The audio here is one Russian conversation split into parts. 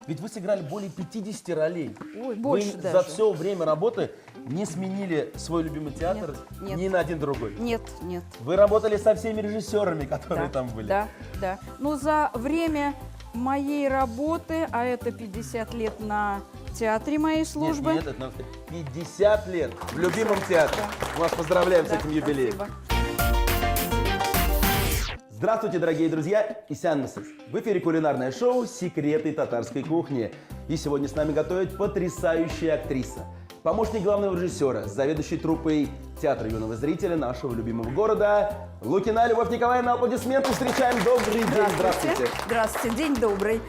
Ведь вы сыграли более 50 ролей. Ой, больше вы даже. за все время работы не сменили свой любимый театр Нет. ни на один другой. Нет, нет. Вы работали со всеми режиссерами, которые там были. Да, да. Но за время моей работы, а это 50 лет на театре моей службы. Нет, это надо сказать, 50 лет в любимом театре. Мы вас поздравляем с этим юбилеем. Спасибо. Здравствуйте, дорогие друзья! Исян Месес. В эфире кулинарное шоу «Секреты татарской кухни». И сегодня с нами готовит потрясающая актриса, помощник главного режиссера, заведующий труппой театра юного зрителя нашего любимого города Лукина Любовь Николаевна. Аплодисменты встречаем. Добрый день. Здравствуйте. Здравствуйте, день добрый.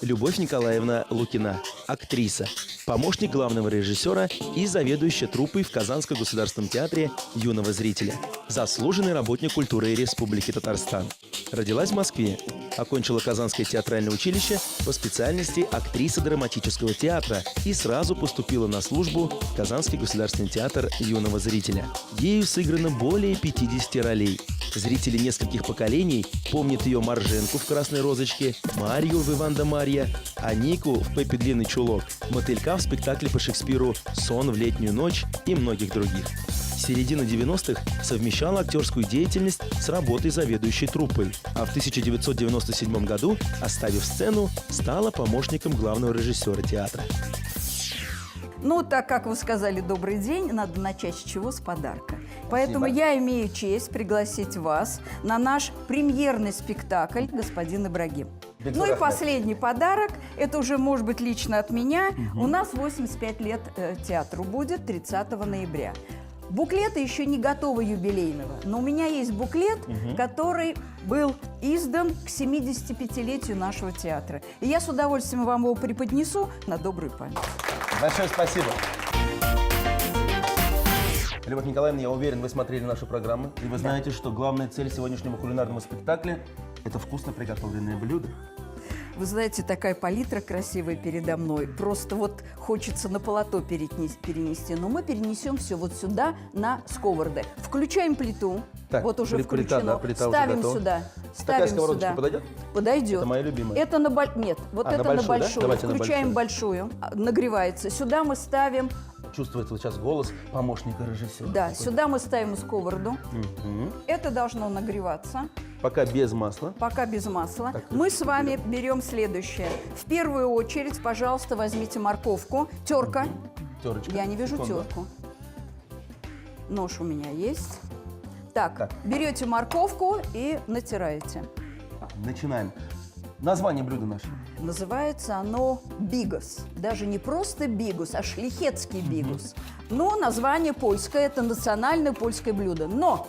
Любовь Николаевна Лукина, актриса, помощник главного режиссера и заведующая труппой в Казанском государственном театре юного зрителя, заслуженный работник культуры Республики Татарстан. Родилась в Москве, окончила Казанское театральное училище по специальности актриса драматического театра и сразу поступила на службу в Казанский государственный театр юного зрителя. Ею сыграно более 50 ролей. Зрители нескольких поколений помнят ее Марженку в «Красной розочке», Марью в «Иван да Марья», Анику в «Пеппи длинный чулок», Мотылька в спектакле по Шекспиру «Сон в летнюю ночь» и многих других. С середины 90-х совмещала актерскую деятельность с работой заведующей труппой, а в 1997 году, оставив сцену, стала помощником главного режиссера театра. Ну, так как вы сказали «добрый день», надо начать с чего? С подарка. Поэтому я имею честь пригласить вас на наш премьерный спектакль «Господин Ибрагим». Ну и последний подарок, это уже может быть лично от меня. У нас 85 лет театру будет 30 ноября. Буклета еще не готовы юбилейного, но у меня есть буклет, который был издан к 75-летию нашего театра. И я с удовольствием вам его преподнесу на добрую память. Большое спасибо. Любовь Николаевна, я уверен, вы смотрели нашу программу, и вы знаете, что главная цель сегодняшнего кулинарного спектакля – это вкусно приготовленное блюдо. Вы знаете, такая палитра красивая передо мной. Просто вот хочется на полото перенести. Но мы перенесем все вот сюда на сковороды. Включаем плиту. Так, вот уже плита, включено. да, плита уже ставим готова. сюда. Такая Ставим сковородочка сюда. подойдет? Подойдет. Это моя любимая. Это на Нет, вот это на большую, на да? большую. Давайте на Включаем большую. Нагревается. Сюда мы ставим. Чувствуется вот сейчас голос помощника режиссера. Да, Такой. сюда мы ставим сковороду. Это должно нагреваться. Пока без масла. Пока без масла. Так, Мы с вами берем следующее. В первую очередь, пожалуйста, возьмите морковку. Терка. Терочка. Я не вижу Секунду. терку. Нож у меня есть. Так, Так. берете морковку и натираете. Начинаем. Название блюда нашего. Называется оно бигос. Даже не просто бигус, а шляхетский бигус. Но название польское, это национальное польское блюдо. Но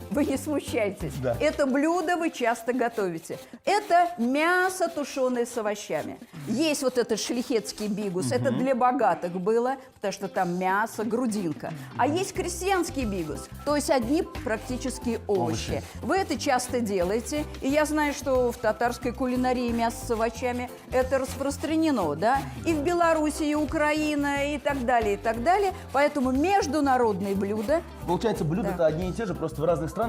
вы не смущайтесь. Да. Это блюдо вы часто готовите. Это мясо, тушеное с овощами. Есть вот этот шляхетский бигус. Это для богатых было, потому что там мясо, грудинка. А есть крестьянский бигус, то есть одни практически овощи. Вы это часто делаете. И я знаю, что в татарской кулинарии мясо с овощами это распространено, да? И в Беларуси, и Украина, и так далее, и так далее. Поэтому международные блюда. Получается, блюда-то одни и те же, просто в разных странах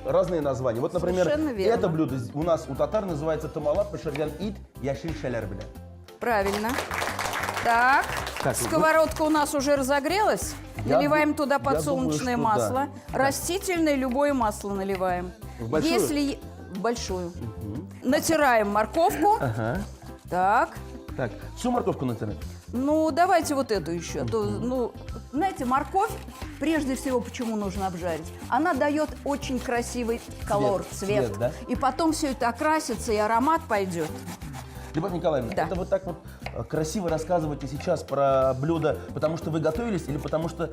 разные названия. Вот, например, Совершенно верно. это блюдо у нас у татар называется тамалат пашарган ит яшиль шалярбля. Правильно. Так, Так, сковородка у нас уже разогрелась. Я Наливаем ду- туда я подсолнечное думаю, что масло. да. Растительное, любое масло наливаем. В большую? Если в большую. Натираем морковку. Ага. Так. Так, всю морковку натирать. Ну, давайте вот эту еще. А то, ну, знаете, морковь, прежде всего, почему нужно обжарить? Она дает очень красивый колор, цвет. цвет, да? И потом все это окрасится, и аромат пойдет. Любовь Николаевна, Да. это вот так вот красиво рассказываете сейчас про блюдо, потому что вы готовились или потому что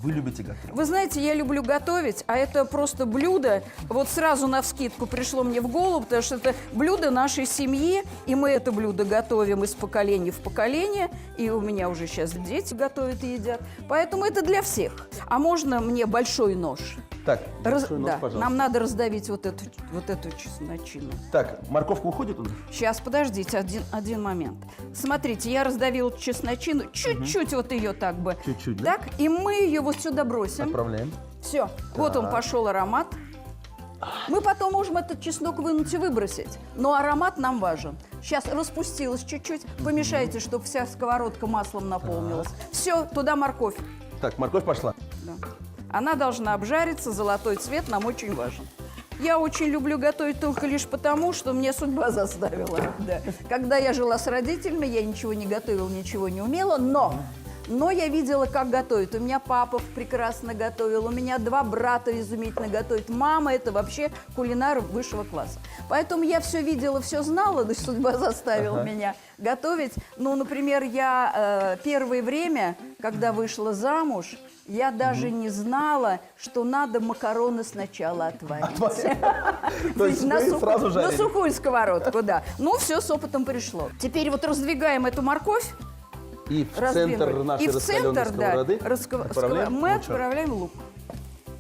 вы любите готовить? Вы знаете, я люблю готовить, а это просто блюдо, вот сразу навскидку пришло мне в голову, потому что это блюдо нашей семьи, и мы это блюдо готовим из поколения в поколение, и у меня уже сейчас дети готовят и едят, поэтому это для всех. А можно мне большой нож? Так, большой нож, Да, пожалуйста. нам надо раздавить вот эту чесночину. Так, морковка уходит у нас? Сейчас, подождите, один момент. Смотрите, я раздавила чесночину, чуть-чуть вот ее так бы. Чуть-чуть, да? Так, и мы ее вот сюда бросим. Отправляем. Все, вот он пошел аромат. Мы потом можем этот чеснок вынуть и выбросить, но аромат нам важен. Сейчас распустилось чуть-чуть, помешайте, чтобы вся сковородка маслом наполнилась. Все, туда морковь. Так, морковь пошла. Да. Она должна обжариться, золотой цвет нам очень важен. Я очень люблю готовить только лишь потому, что мне судьба заставила. Да. Когда я жила с родителями, я ничего не готовила, ничего не умела, но я видела, как готовят. У меня папа прекрасно готовил, у меня 2 брата изумительно готовят. Мама – это вообще кулинар высшего класса. Поэтому я все видела, все знала, но судьба заставила меня готовить. Ну, например, я первое время, когда вышла замуж, я даже не знала, что надо макароны сначала отварить. То есть вы сразу жарили? На сухую сковородку, да. Ну, все с опытом пришло. Теперь вот раздвигаем эту морковь. И в центр нашей раскаленной сковороды мы отправляем лук.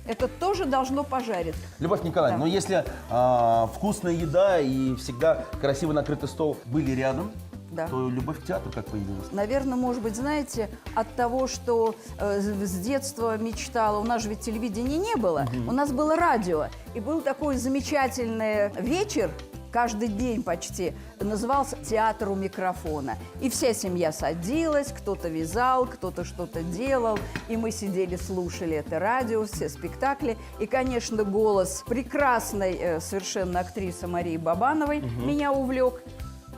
Это тоже должно пожариться. Любовь Николаевна, Да. но если вкусная еда и всегда красиво накрытый стол были рядом, Да. то любовь к театру как появилась? Наверное, может быть, знаете, от того, что с детства мечтала, у нас же ведь телевидения не было, у нас было радио. И был такой замечательный вечер, каждый день почти, назывался «Театр у микрофона». И вся семья садилась, кто-то вязал, кто-то что-то делал. И мы сидели, слушали это радио, все спектакли. И, конечно, голос прекрасной совершенно актрисы Марии Бабановой меня увлек.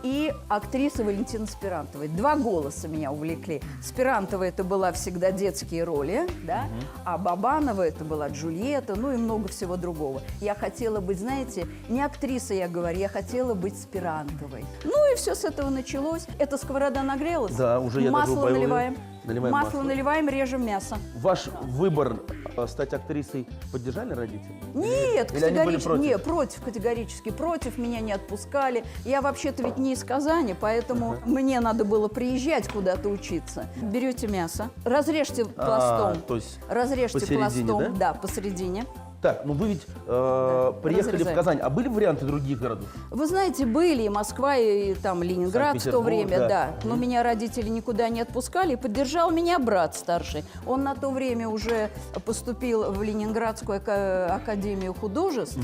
И актриса Валентина Спирантовой. 2 голоса меня увлекли. Спирантова это была всегда детские роли, да? А Бабанова это была Джульетта, ну и много всего другого. Я хотела быть, знаете, не актрисой, я говорю, я хотела быть Спирантовой. Ну и все с этого началось. Эта сковорода нагрелась. Да, уже я даже масло убавил. наливаем. Наливаем масло. Наливаем, режем мясо. Ваш выбор стать актрисой поддержали родители? Нет, Или они были против? Нет, против, категорически против, меня не отпускали. Я вообще-то ведь не из Казани, поэтому мне надо было приезжать куда-то учиться. Берете мясо, разрежьте пластом. То есть Разрежьте посередине, пластом, да? да, посередине. Так, ну вы ведь приехали в разрезаем. Казань, а были варианты других городов? Вы знаете, были и Москва, и там Ленинград в то Санкт-Петербург, время, да. да. Но меня родители никуда не отпускали. И поддержал меня брат старший. Он на то время уже поступил в Ленинградскую академию художеств.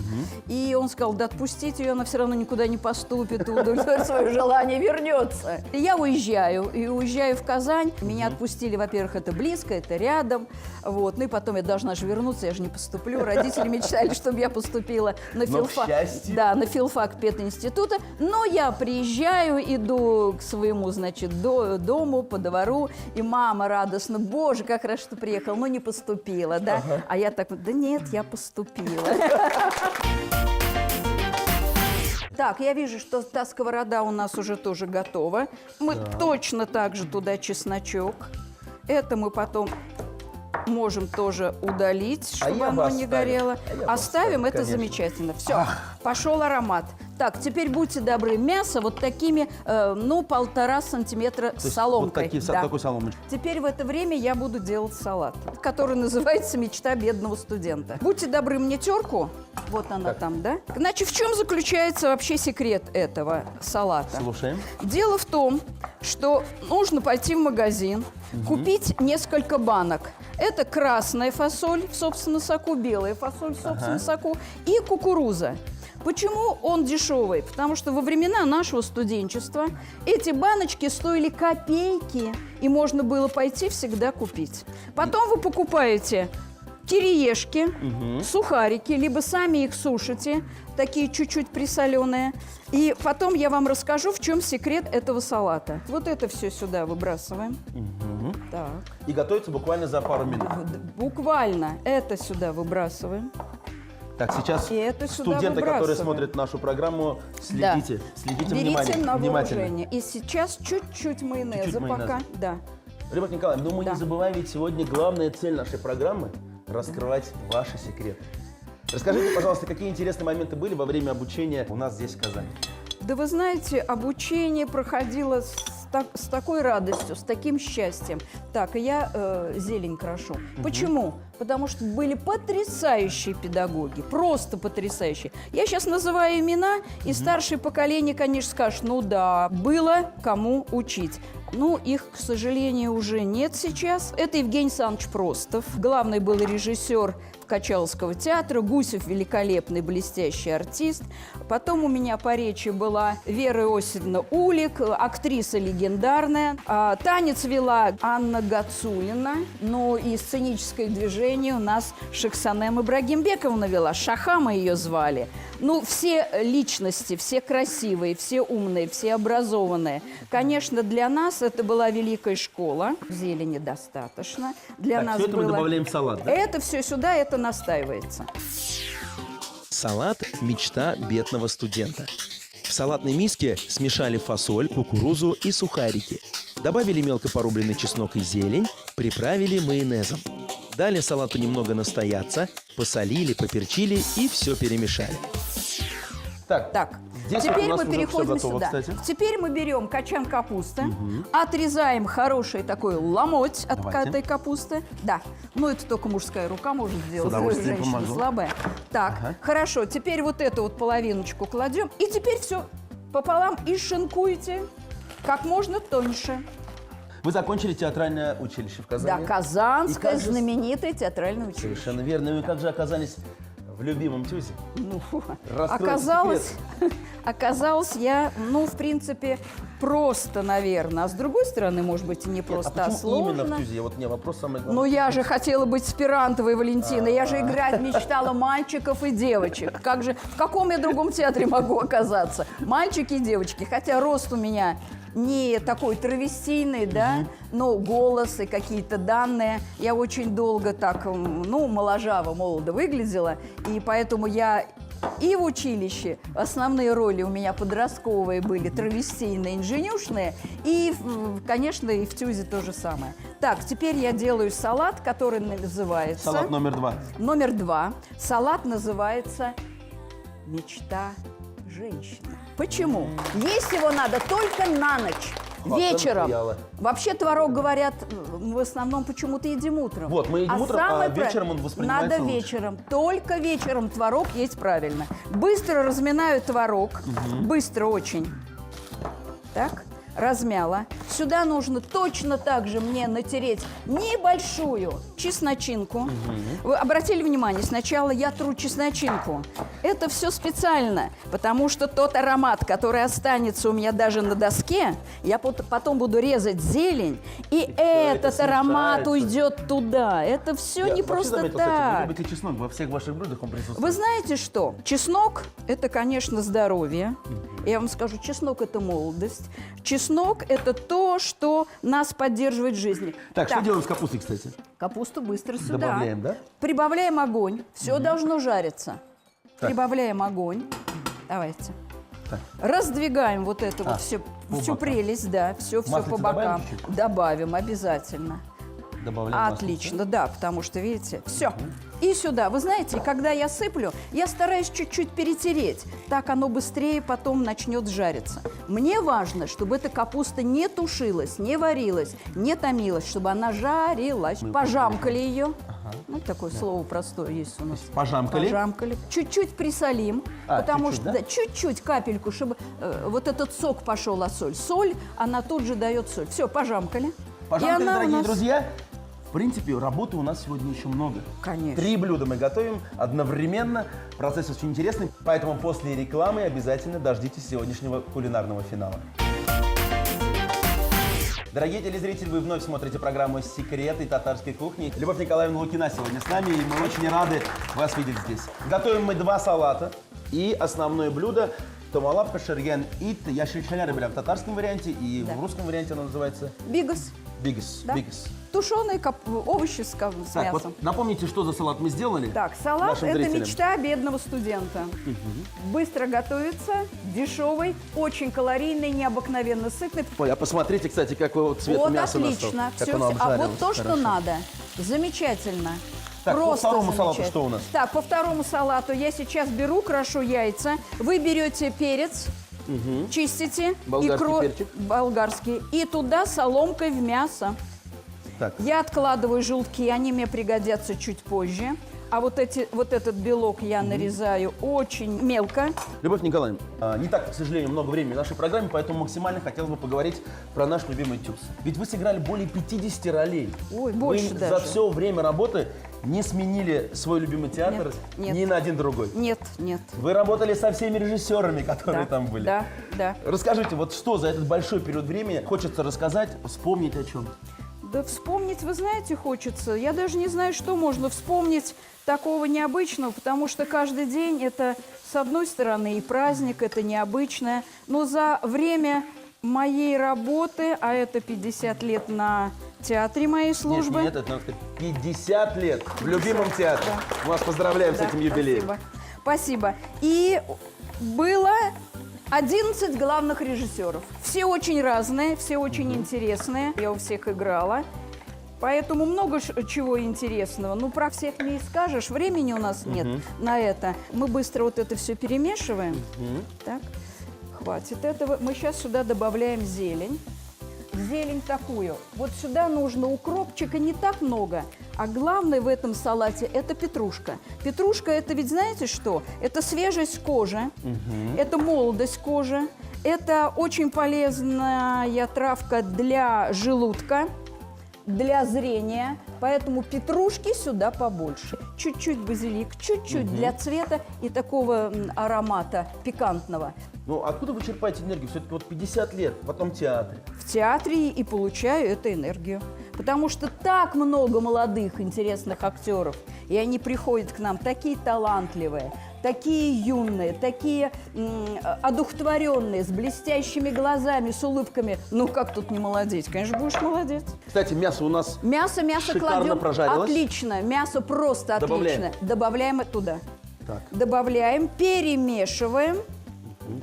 И он сказал, да отпустите ее, она все равно никуда не поступит, удовлетворит свое желание, вернется. И я уезжаю в Казань. Меня отпустили, во-первых, это близко, это рядом. Вот. Ну и потом я должна же вернуться, я же не поступлю. Родители мечтали, чтобы я поступила на филфак. Да, на филфак пединститута. Но я приезжаю, иду к своему, значит, дому, по двору, и мама радостно, боже, как раз что приехала, но не поступила, да? А я так, да нет, я поступила. Так, я вижу, что та сковорода у нас уже тоже готова. Мы точно так же туда чесночок. Это мы потом можем тоже удалить, чтобы оно не горело. Оставим, это конечно. замечательно. Все, пошел аромат. Так, теперь будьте добры, мясо вот такими, 1,5 сантиметра То есть соломкой. Вот Да. такой соломочкой. Теперь в это время я буду делать салат, который называется «Мечта бедного студента». Будьте добры, мне терку. Вот она там, да? Значит, в чем заключается вообще секрет этого салата? Слушаем. Дело в том, что нужно пойти в магазин, купить несколько банок. Это красная фасоль в собственном соку, белая фасоль в собственном соку и кукуруза. Почему он дешевый? Потому что во времена нашего студенчества эти баночки стоили копейки, и можно было пойти всегда купить. Потом вы покупаете кириешки, сухарики, либо сами их сушите, такие чуть-чуть присоленые. И потом я вам расскажу, в чем секрет этого салата. Вот это все сюда выбрасываем. Так. И готовится буквально за пару минут. Буквально это сюда выбрасываем. Так, сейчас И это сюда студенты, которые выбрасываем. смотрят нашу программу, Да. следите Берите на внимательно. вооружение. И сейчас чуть-чуть майонеза Чуть-чуть пока. майонеза. Да. Любовь Николаевна, ну мы Да. не забываем, ведь сегодня главная цель нашей программы – раскрывать ваши секреты. Расскажите, пожалуйста, какие интересные моменты были во время обучения у нас здесь, в Казани? Да вы знаете, обучение проходило с такой радостью, с таким счастьем. Так, и я зелень крошу. Почему? Потому что были потрясающие педагоги, просто потрясающие. Я сейчас называю имена, и старшее поколение, конечно, скажет, ну да, было кому учить. Ну, их, к сожалению, уже нет сейчас. Это Евгений Александрович Простов. Главный был режиссер в Качаловского театра, Гусев великолепный, блестящий артист. Потом у меня по речи была Вера Иосифовна Улик, актриса легендарная. Танец вела Анна Гацулина, ну и сценическое движение у нас Шахсанем Ибрагимбековна вела, Шахама ее звали. Ну, все личности, все красивые, все умные, все образованные. Конечно, для нас это была великая школа. Зелени достаточно. Для Так, нас все это было... мы добавляем в салат, да? Это все сюда, это настаивается. Салат – мечта бедного студента. В салатной миске смешали фасоль, кукурузу и сухарики. Добавили мелко порубленный чеснок и зелень, приправили майонезом. Дали салату немного настояться, посолили, поперчили и все перемешали. Так, здесь теперь у нас мы уже переходим всё готово, сюда. кстати. Теперь мы берем качан капусты, отрезаем хороший такой ломоть от Давайте. этой капусты. Да, ну это только мужская рука может сделать, удовольствием женщина помогу. слабая. Так, Ага. хорошо, теперь вот эту вот половиночку кладем. И теперь все пополам и шинкуете как можно тоньше. Вы закончили театральное училище в Казани? Да, Казанское И как же- знаменитое театральное училище. Совершенно верно. Вы как же оказались в любимом ТЮЗе? Ну, Раскройте оказалось, я, ну, в принципе, просто, наверное. А с другой стороны, может быть, и не просто, а а почему сложно. именно в ТЮЗе? Вот мне вопрос самый главный. Ну, я же хотела быть аспирантовой, Валентина. Я же играть мечтала мальчиков и девочек. Как же, в каком я другом театре могу оказаться? Мальчики и девочки. Хотя рост у меня не такой травестийный, да, но голос и какие-то данные. Я очень долго так, ну, моложаво, молодо выглядела. И поэтому я и в училище основные роли у меня подростковые были, травестийные, инженюшные. И, конечно, и в ТЮЗе то же самое. Так, теперь я делаю салат, который называется... Салат номер 2. Номер 2. Салат называется «Мечта женщины». Почему? Есть его надо только на ночь. Вечером. стояла. Вообще творог, говорят, в основном почему-то едим утром. Вот, мы едим утром, самое а вечером он воспринимается Надо лучше. вечером. Только вечером творог есть правильно. Быстро разминаю творог. Быстро очень. Так, размяла. Сюда нужно точно так же мне натереть небольшую чесночинку. Вы обратили внимание, сначала я тру чесночинку. Это все специально, потому что тот аромат, который останется у меня даже на доске, я потом буду резать зелень, и это этот аромат смешается. уйдет туда. Это все Я не вообще просто заметил, кстати, так. вы любите чеснок, во всех ваших блюдах он присутствует. Вы знаете что? Чеснок – это, конечно, здоровье. Я вам скажу, чеснок – это молодость. Чеснок – это то, что нас поддерживает в жизни. Так, что делаем с капустой, кстати? Капусту быстро сюда. Добавляем, да? Прибавляем огонь. Все должно жариться. Так. Прибавляем огонь. Давайте. Так. Раздвигаем вот это вот все, по всю бокам. прелесть, да, все Маслица по добавим бокам. чуть-чуть? Добавим обязательно. Добавляем Отлично, да, потому что, видите, все. И сюда. Вы знаете, когда я сыплю, я стараюсь чуть-чуть перетереть. Так оно быстрее потом начнет жариться. Мне важно, чтобы эта капуста не тушилась, не варилась, не томилась, чтобы она жарилась. Пожамкали ее. Ну, такое слово простое есть у нас. Пожамкали? Пожамкали. Чуть-чуть присолим, потому чуть-чуть, что да? чуть-чуть, капельку, чтобы вот этот сок пошел от соль. Соль, она тут же дает соль. Все, пожамкали. Пожамкали, И она у дорогие нас- друзья. В принципе, работы у нас сегодня еще много. Конечно. 3 блюда мы готовим одновременно. Процесс очень интересный, поэтому после рекламы обязательно дождитесь сегодняшнего кулинарного финала. Дорогие телезрители, вы вновь смотрите программу «Секреты татарской кухни». Любовь Николаевна Лукина сегодня с нами, и мы очень рады вас видеть здесь. Готовим мы 2 салата и основное блюдо – томалап кашерген ит яшельчаляр в татарском варианте, и в русском варианте оно называется Бигос. бигес. Да? Бигес. Тушеные овощи с Так, мясом. вот напомните, что за салат мы сделали. Так, салат – нашим это зрителям. мечта бедного студента. Быстро готовится, дешевый, очень калорийный, необыкновенно сытный. Ой, а посмотрите, кстати, какой вот цвет Вот мяса отлично. настал, как Всё, оно а обжарилось. вот то, что Хорошо. надо. Замечательно. Так, по Просто второму салату замечательно. что у нас? Так, по второму салату я сейчас беру, крошу яйца. Вы берете перец, чистите. Болгарский перчик. Болгарский. И туда соломкой в мясо. Так, Я откладываю желтки, они мне пригодятся чуть позже. А вот этот белок я нарезаю очень мелко. Любовь Николаевна, не так, к сожалению, много времени в нашей программе, поэтому максимально хотелось бы поговорить про наш любимый ТЮЗ. Ведь вы сыграли более 50 ролей. Ой, больше вы даже. за все время работы не сменили свой любимый театр Нет. ни на один другой. Нет, нет. Вы работали со всеми режиссерами, которые Да, там были. Да, да. Расскажите, вот что за этот большой период времени хочется рассказать, вспомнить о чем? Да вспомнить, вы знаете, хочется. Я даже не знаю, что можно вспомнить такого необычного, потому что каждый день это, с одной стороны, и праздник, это необычное, но за время моей работы, а это 50 лет на театре моей службы. Нет, это надо сказать, 50 лет в любимом театре. Мы вас поздравляем с Да, этим юбилеем. Спасибо. Спасибо. И было 11 главных режиссеров. Все очень разные, все очень интересные. Я у всех играла. Поэтому много чего интересного. Ну, про всех не скажешь. Времени у нас нет на это. Мы быстро вот это все перемешиваем. Так, хватит этого. Мы сейчас сюда добавляем зелень. Зелень такую. Вот сюда нужно укропчика не так много. А главное в этом салате – это петрушка. Петрушка – это ведь знаете что? Это свежесть кожи, это молодость кожи, это очень полезная травка для желудка, для зрения. Поэтому петрушки сюда побольше. Чуть-чуть базилик, чуть-чуть для цвета и такого аромата пикантного. Ну, откуда вы черпаете энергию? Все-таки вот 50 лет, потом театр. В театре и получаю эту энергию. Потому что так много молодых, интересных актеров, и они приходят к нам такие талантливые, такие юные, такие одухотворенные, с блестящими глазами, с улыбками. Ну, как тут не молодеть? Конечно, будешь молодец. Кстати, мясо у нас Мясо шикарно кладем. прожарилось. Отлично. Мясо просто Добавляем. отлично. Добавляем туда. Так. Добавляем, перемешиваем.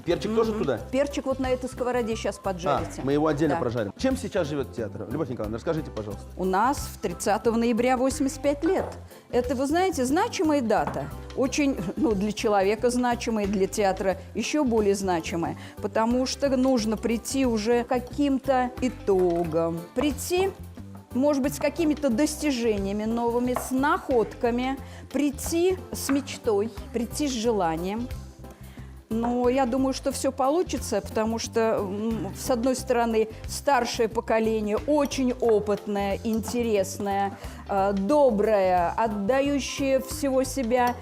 Перчик тоже туда? Перчик вот на этой сковороде сейчас поджарите. Мы его отдельно Да. прожарим. Чем сейчас живет театр? Любовь Николаевна, расскажите, пожалуйста. У нас 30 ноября 85 лет. Это, вы знаете, значимая дата. Очень, для человека значимая, для театра еще более значимая. Потому что нужно прийти уже к каким-то итогам. Прийти, может быть, с какими-то достижениями новыми, с находками. Прийти с мечтой, прийти с желанием. Но я думаю, что все получится, потому что, с одной стороны, старшее поколение очень опытное, интересное, доброе, отдающее всего себя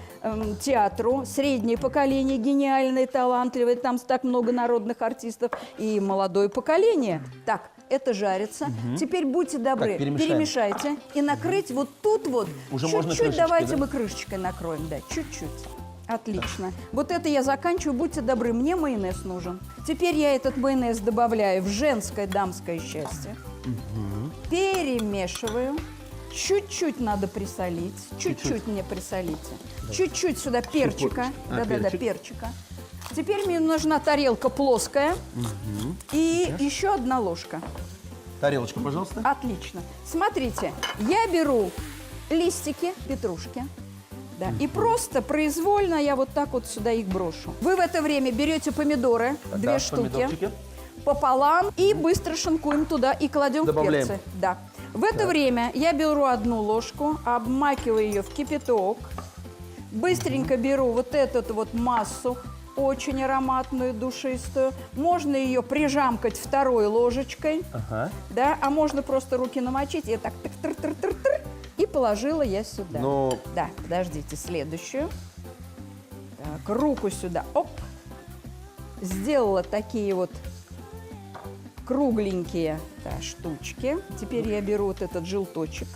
театру. Среднее поколение гениальное, талантливое, там так много народных артистов. И молодое поколение. Так, это жарится. Теперь будьте добры, Так, перемешаем. перемешайте. И накрыть вот тут вот. Уже можно чуть-чуть крышечкой, давайте да? мы крышечкой накроем, да, чуть-чуть. Отлично. Вот это я заканчиваю. Будьте добры, мне майонез нужен. Теперь я этот майонез добавляю в женское, дамское счастье. Перемешиваю. Чуть-чуть надо присолить. Чуть-чуть мне присолите. Чуть-чуть сюда перчика. Да-да-да, перчик. перчика. Теперь мне нужна тарелка плоская. И еще одна ложка. Тарелочку, пожалуйста. Отлично. Смотрите, я беру листики петрушки. Да, и просто произвольно я вот так вот сюда их брошу. Вы в это время берете помидоры, Да, две штуки, помидорчики. пополам и быстро шинкуем туда и кладем Добавляем. в перцы. Да. В это время я беру одну ложку, обмакиваю ее в кипяток, быстренько беру вот эту вот массу, очень ароматную, душистую. Можно ее прижамкать второй ложечкой, да, а можно просто руки намочить и так тыр-тыр-тыр-тыр-тыр. И положила я сюда. Но Да, подождите, следующую. Так, руку сюда, оп. Сделала такие вот кругленькие штучки. Теперь я беру вот этот желточек.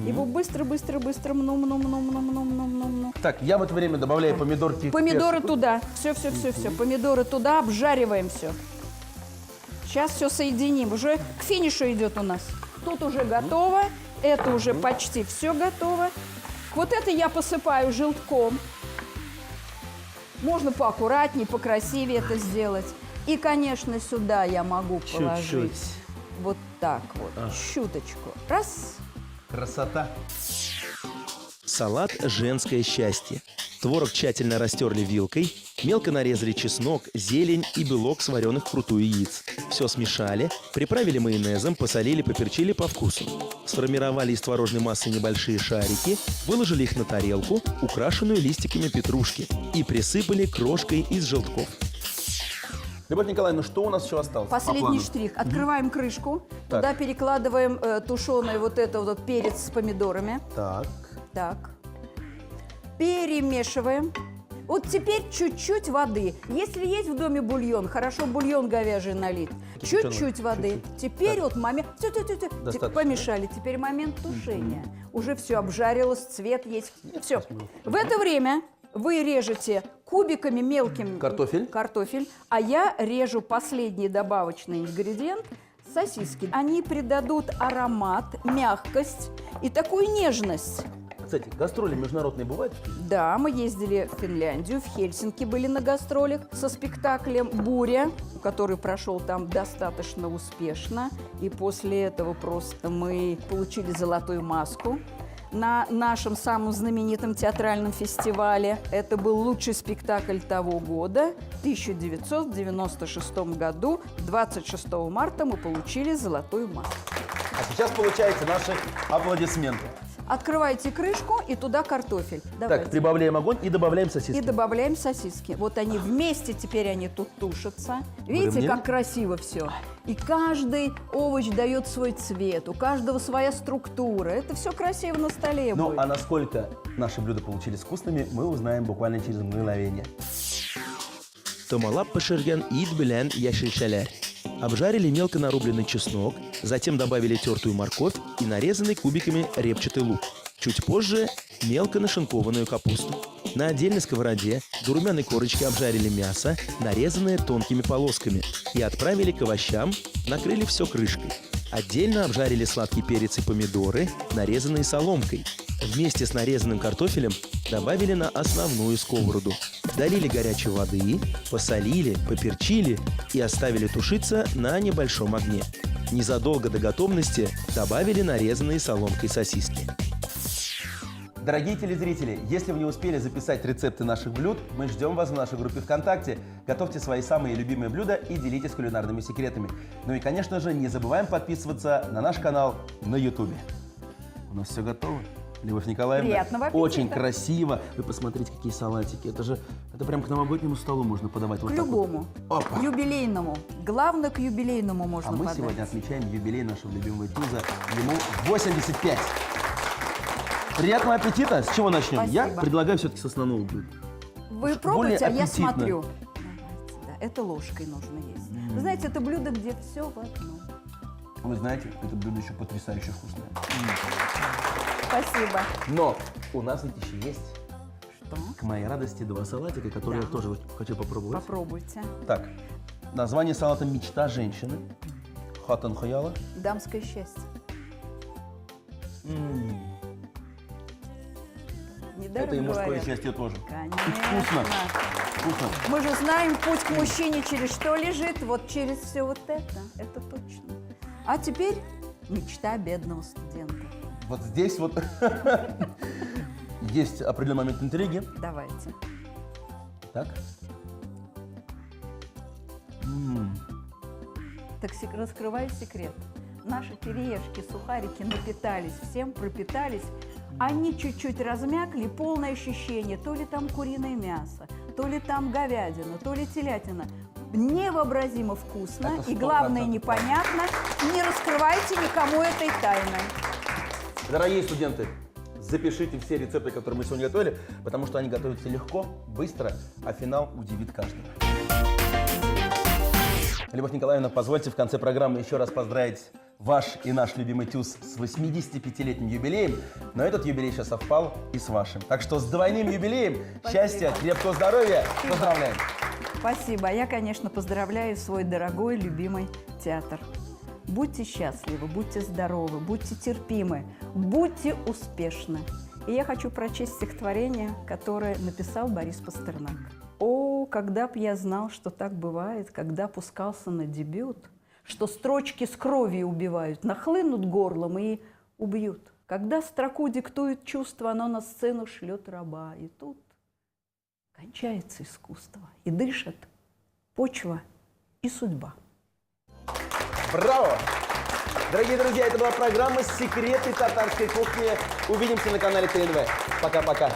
Его быстро-быстро-быстро мну. так, я в это время добавляю помидорки. к Помидоры перчику. туда. Все. Помидоры туда, обжариваем все. Сейчас все соединим. Уже к финишу идет у нас. Тут уже готово. Это уже почти все готово. Вот это я посыпаю желтком. Можно поаккуратнее, покрасивее это сделать. И, конечно, сюда я могу положить Чуть-чуть. вот так вот, чуточку. Раз. Красота. Салат «Женское счастье». Творог тщательно растерли вилкой, мелко нарезали чеснок, зелень и белок с вареных вкрутую яиц. Все смешали, приправили майонезом, посолили, поперчили по вкусу. Сформировали из творожной массы небольшие шарики, выложили их на тарелку, украшенную листиками петрушки, и присыпали крошкой из желтков. Любовь Николаевна, что у нас еще осталось? по Последний плану? штрих. Открываем крышку. Так. Туда перекладываем тушеный вот это вот перец с помидорами. Так. Так. Перемешиваем. Вот теперь чуть-чуть воды. Если есть в доме бульон, хорошо бульон говяжий налить. Кипяченый. Чуть-чуть воды. Чуть-чуть. Теперь Так. вот момент... Достаточно. Помешали. Теперь момент тушения. Уже все обжарилось, цвет есть. Все. В это время вы режете кубиками мелким Картофель. а я режу последний добавочный ингредиент – сосиски. Они придадут аромат, мягкость и такую нежность. Кстати, гастроли международные бывают? Да, мы ездили в Финляндию, в Хельсинки были на гастролях со спектаклем «Буря», который прошел там достаточно успешно. И после этого просто мы получили золотую маску на нашем самом знаменитом театральном фестивале. Это был лучший спектакль того года. В 1996 году, 26 марта, мы получили золотую маску. А сейчас получаете наши аплодисменты. Открывайте крышку и туда картофель. Давайте. Так, прибавляем огонь и добавляем сосиски. И добавляем сосиски. Вот они вместе, теперь они тут тушатся. Видите, Выровняли? как красиво все. И каждый овощ дает свой цвет, у каждого своя структура. Это все красиво на столе Ну, будет. а насколько наши блюда получились вкусными, мы узнаем буквально через мгновение. Томалап пешерген ит белен яшельшалер. Обжарили мелко нарубленный чеснок, затем добавили тертую морковь и нарезанный кубиками репчатый лук. Чуть позже мелко нашинкованную капусту. На отдельной сковороде до румяной корочки обжарили мясо, нарезанное тонкими полосками, и отправили к овощам, накрыли все крышкой. Отдельно обжарили сладкий перец и помидоры, нарезанные соломкой. Вместе с нарезанным картофелем добавили на основную сковороду. Долили горячей воды, посолили, поперчили и оставили тушиться на небольшом огне. Незадолго до готовности добавили нарезанные соломкой сосиски. Дорогие телезрители, если вы не успели записать рецепты наших блюд, мы ждем вас в нашей группе ВКонтакте. Готовьте свои самые любимые блюда и делитесь кулинарными секретами. Ну и, конечно же, не забываем подписываться на наш канал на Ютубе. У нас все готово. Любовь Николаевна, Приятного аппетита. очень красиво. Вы посмотрите, какие салатики. Это прям к новогоднему столу можно подавать. К вот так вот. любому. Опа. К юбилейному. Главное, к юбилейному можно А мы подать. сегодня отмечаем юбилей нашего любимого Тюза. Ему 85. Приятного аппетита! С чего начнем? Спасибо. Я предлагаю все-таки с основного блюда. Вы Уж пробуйте, а более я аппетитно. смотрю. Давайте, да. Это ложкой нужно есть. Вы знаете, это блюдо, где все в одном. Вы знаете, это блюдо еще потрясающе вкусное. Спасибо. Но у нас ведь еще есть, Что? к моей радости, два салатика, которые Да. я тоже хочу попробовать. Попробуйте. Так, название салата «Мечта женщины». Хатан хаяла. Дамское счастье. Недаром Это и мужское говорят. счастье тоже. Конечно. Вкусно. Вкусно. Мы же знаем, путь к мужчине через что лежит? Вот через все вот это. Это точно. А теперь мечта бедного студента. Вот здесь вот есть определенный момент интриги. Давайте. Так. Так раскрываю секрет. Наши кириешки, сухарики напитались всем, пропитались. Они чуть-чуть размякли, полное ощущение, то ли там куриное мясо, то ли там говядина, то ли телятина. Невообразимо вкусно Это и, главное, 100% непонятно. Не раскрывайте никому этой тайны. Дорогие студенты, запишите все рецепты, которые мы сегодня готовили, потому что они готовятся легко, быстро, а финал удивит каждого. Любовь Николаевна, позвольте в конце программы еще раз поздравить ваш и наш любимый ТЮЗ с 85-летним юбилеем. Но этот юбилей сейчас совпал и с вашим. Так что с двойным юбилеем, счастья, крепкого здоровья. Поздравляем! Спасибо. Я, конечно, поздравляю свой дорогой, любимый театр. Будьте счастливы, будьте здоровы, будьте терпимы, будьте успешны. И я хочу прочесть стихотворение, которое написал Борис Пастернак. «О, когда б я знал, что так бывает, когда пускался на дебют, что строчки с кровью убивают, нахлынут горлом и убьют. Когда строку диктует чувство, оно на сцену шлет раба. И тут кончается искусство, и дышат почва и судьба. Браво! Дорогие друзья, это была программа «Секреты татарской кухни». Увидимся на канале ТНВ. Пока-пока.